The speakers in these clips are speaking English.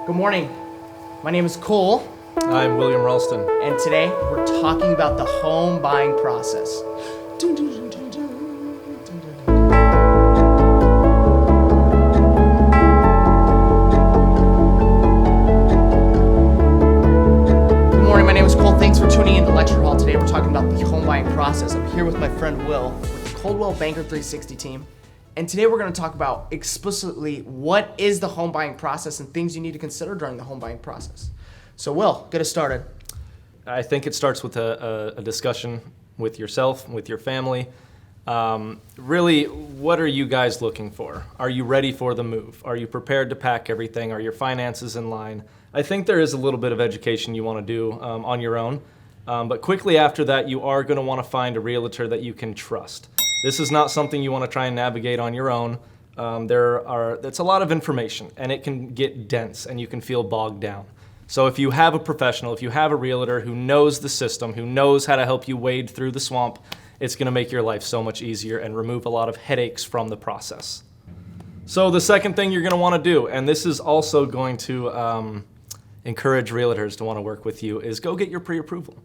Good morning. My name is Cole, I'm William Ralston. and today we're talking about the home buying process. Good morning. My name is Cole. Thanks for tuning in to Lecture Hall. Today we're talking about the home buying process. I'm here with my friend Will with the Coldwell Banker 360 team. And today we're going to talk about explicitly what is the home buying process and things you need to consider during the home buying process. So Will, get us started. I think it starts with a discussion with yourself, with your family. Really, what are you guys looking for? Are you ready for the move? Are you prepared to pack everything? Are your finances in line? I think there is a little bit of education you want to do on your own. But quickly after that, you are going to want to find a realtor that you can trust. This is not something you want to try and navigate on your own. It's a lot of information, and it can get dense, and you can feel bogged down. So if you have a professional, if you have a realtor who knows the system, who knows how to help you wade through the swamp, it's going to make your life so much easier and remove a lot of headaches from the process. So the second thing you're going to want to do, and this is also going to encourage realtors to want to work with you, is go get your pre-approval.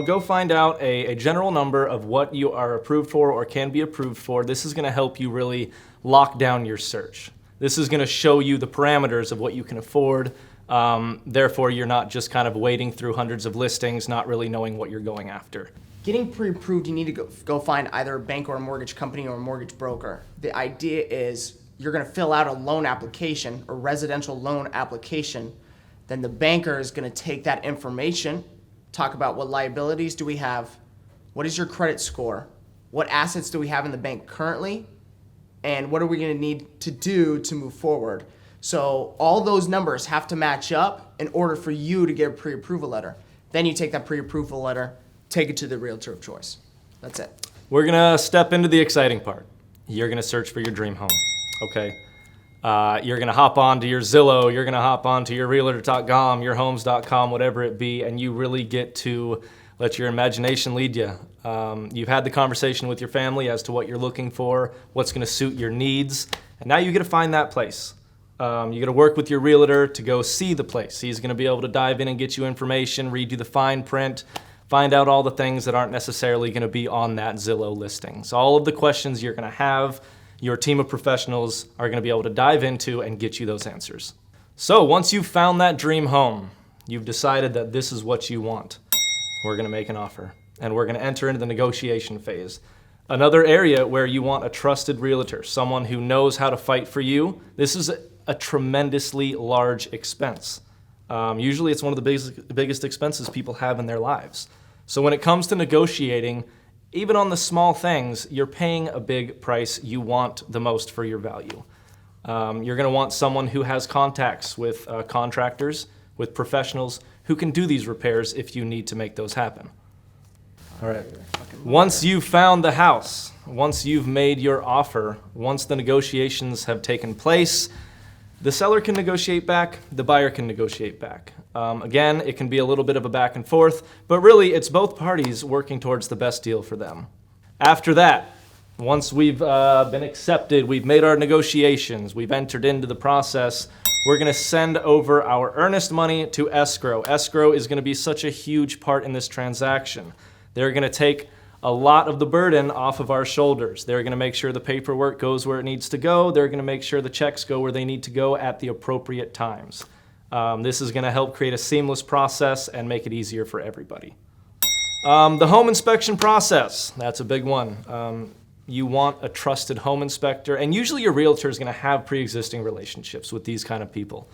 Go find out a general number of what you are approved for or can be approved for. This is going to help you really lock down your search. This is going to show you the parameters of what you can afford. Therefore, you're not just kind of wading through hundreds of listings, not really knowing what you're going after. Getting pre-approved, you need to go find either a bank or a mortgage company or a mortgage broker. The idea is you're going to fill out a loan application, a residential loan application. Then the banker is going to take that information, talk about what liabilities do we have, what is your credit score, what assets do we have in the bank currently, and what are we going to need to do to move forward. So all those numbers have to match up in order for you to get a pre-approval letter. Then you take that pre-approval letter, take it to the realtor of choice. That's it. We're going to step into the exciting part. You're going to search for your dream home, okay? You're going to hop onto your Zillow, you're going to hop onto your realtor.com, your homes.com, whatever it be, and you really get to let your imagination lead you. You've had the conversation with your family as to what you're looking for, what's going to suit your needs, and now you get to find that place. You got to work with your realtor to go see the place. He's going to be able to dive in and get you information, read you the fine print, find out all the things that aren't necessarily going to be on that Zillow listing. So all of the questions you're going to have, your team of professionals are going to be able to dive into and get you those answers. So once you've found that dream home, you've decided that this is what you want, we're going to make an offer, and we're going to enter into the negotiation phase. Another area where you want a trusted realtor, someone who knows how to fight for you. This is a tremendously large expense. Usually it's one of the biggest expenses people have in their lives. So when it comes to negotiating, even on the small things, you're paying a big price you want the most for your value. You're going to want someone who has contacts with contractors, with professionals who can do these repairs if you need to make those happen. All right. Once you've found the house, once you've made your offer, once the negotiations have taken place, the seller can negotiate back, the buyer can negotiate back. Again, it can be a little bit of a back and forth, but really it's both parties working towards the best deal for them. After that, once we've been accepted, we've made our negotiations, we've entered into the process, we're going to send over our earnest money to escrow. Escrow is going to be such a huge part in this transaction. They're going to take a lot of the burden off of our shoulders. They're going to make sure the paperwork goes where it needs to go. They're going to make sure the checks go where they need to go at the appropriate times. This is going to help create a seamless process and make it easier for everybody. The home inspection process, that's a big one. You want a trusted home inspector, and usually your realtor is going to have pre-existing relationships with these kind of people.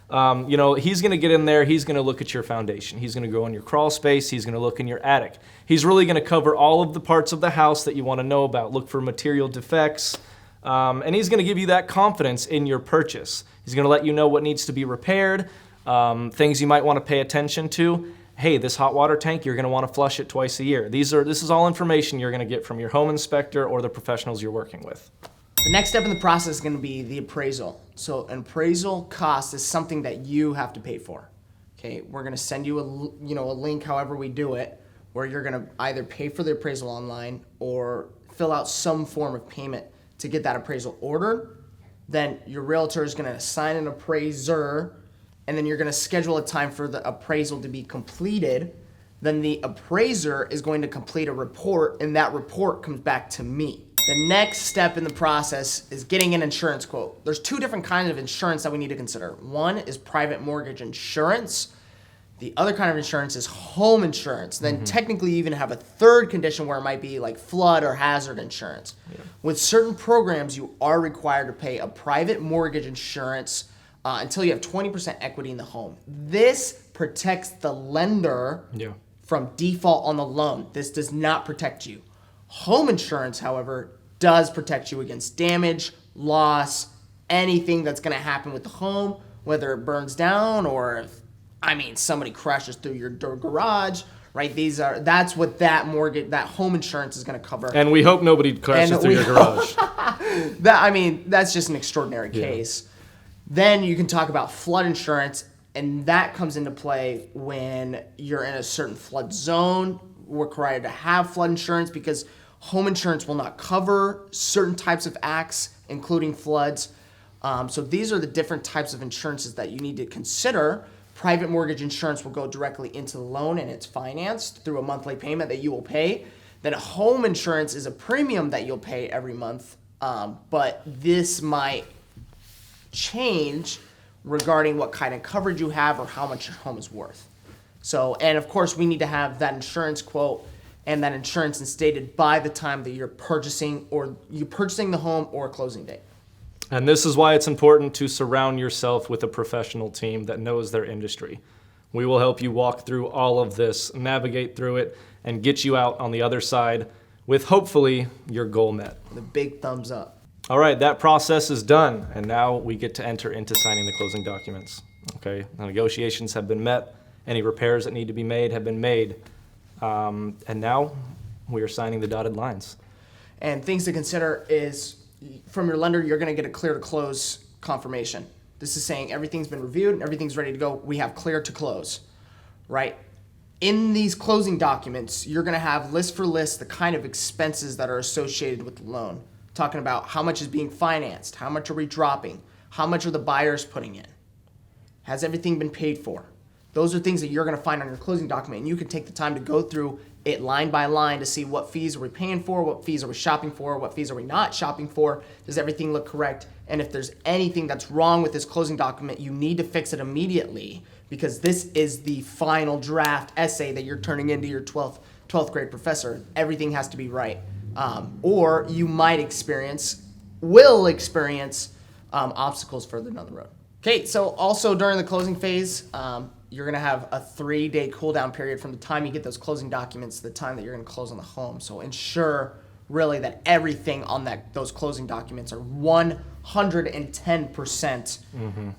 He's going to get in there, he's going to look at your foundation, he's going to go in your crawl space, he's going to look in your attic. He's really going to cover all of the parts of the house that you want to know about, look for material defects, and he's going to give you that confidence in your purchase. He's going to let you know what needs to be repaired, things you might want to pay attention to. Hey, this hot water tank, you're going to want to flush it twice a year. This is all information you're going to get from your home inspector or the professionals you're working with. The next step in the process is going to be the appraisal. So an appraisal cost is something that you have to pay for. Okay, we're going to send you a link, however we do it, where you're going to either pay for the appraisal online or fill out some form of payment to get that appraisal ordered. Then your realtor is going to assign an appraiser and then you're going to schedule a time for the appraisal to be completed. Then the appraiser is going to complete a report, and that report comes back to me. The next step in the process is getting an insurance quote. There's two different kinds of insurance that we need to consider. One is private mortgage insurance. The other kind of insurance is home insurance. Then technically you even have a third condition where it might be like flood or hazard insurance. Yeah. With certain programs, you are required to pay a private mortgage insurance until you have 20% equity in the home. This protects the lender from default on the loan. This does not protect you. Home insurance, however, does protect you against damage, loss, anything that's going to happen with the home, whether it burns down or if, somebody crashes through your garage, right? That's what that home insurance is going to cover. And we hope nobody crashes through your garage. That's just an extraordinary case. Then you can talk about flood insurance, and that comes into play when you're in a certain flood zone. We're required to have flood insurance because home insurance will not cover certain types of acts, including floods. So these are the different types of insurances that you need to consider. Private mortgage insurance will go directly into the loan, and it's financed through a monthly payment that you will pay. Then home insurance is a premium that you'll pay every month, but this might change regarding what kind of coverage you have or how much your home is worth. So, and of course, we need to have that insurance quote and that insurance instated by the time that you're purchasing the home or closing date. And this is why it's important to surround yourself with a professional team that knows their industry. We will help you walk through all of this, navigate through it, and get you out on the other side with hopefully your goal met. The big thumbs up. All right, that process is done, and now we get to enter into signing the closing documents. Okay, the negotiations have been met. Any repairs that need to be made have been made. And now we are signing the dotted lines. And things to consider is from your lender, you're going to get a clear to close confirmation. This is saying everything's been reviewed, everything's ready to go. We have clear to close, right? In these closing documents, you're going to have list for list the kind of expenses that are associated with the loan. Talking about how much is being financed, how much are we dropping, how much are the buyers putting in, has everything been paid for? Those are things that you're going to find on your closing document, and you can take the time to go through it line by line to see what fees are we paying for, what fees are we shopping for, what fees are we not shopping for, does everything look correct, and if there's anything that's wrong with this closing document, you need to fix it immediately because this is the final draft essay that you're turning into your 12th grade professor. Everything has to be right. Or you will experience obstacles further down the road. Okay, so also during the closing phase, you're gonna have a 3-day cool down period from the time you get those closing documents to the time that you're gonna close on the home. So ensure really that everything on those closing documents are 110%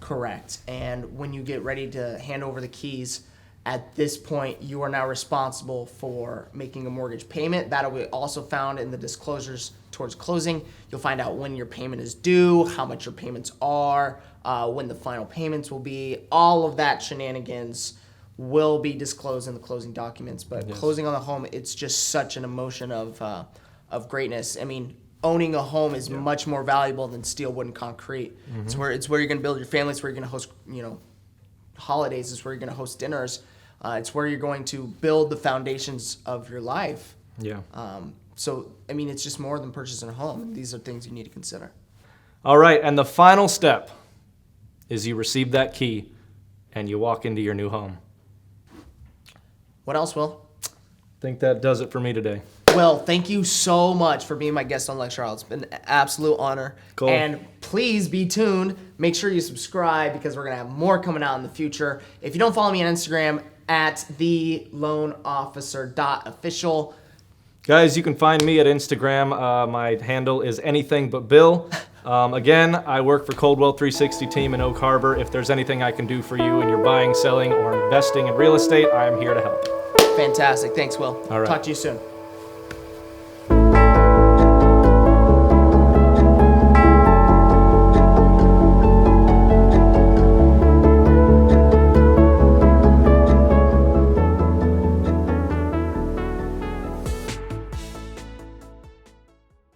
correct. And when you get ready to hand over the keys, at this point, you are now responsible for making a mortgage payment. That will be also found in the disclosures towards closing. You'll find out when your payment is due, how much your payments are, when the final payments will be. All of that shenanigans will be disclosed in the closing documents. But closing on the home, it's just such an emotion of greatness. I mean, owning a home is much more valuable than steel, wood, and concrete. It's where you're going to build your family. It's where you're going to host, holidays. It's where you're going to host dinners. It's where you're going to build the foundations of your life. Yeah. So, it's just more than purchasing a home. These are things you need to consider. All right, and the final step is you receive that key and you walk into your new home. What else, Will? I think that does it for me today. Will, thank you so much for being my guest on Lecture Hall. It's been an absolute honor. Cool. And please be tuned. Make sure you subscribe because we're going to have more coming out in the future. If you don't follow me on Instagram, at theloanofficer.official. Guys, you can find me at Instagram. My handle is anything but Bill. Again, I work for Coldwell 360 team in Oak Harbor. If there's anything I can do for you in your buying, selling, or investing in real estate, I am here to help. Fantastic. Thanks, Will. All right. Talk to you soon.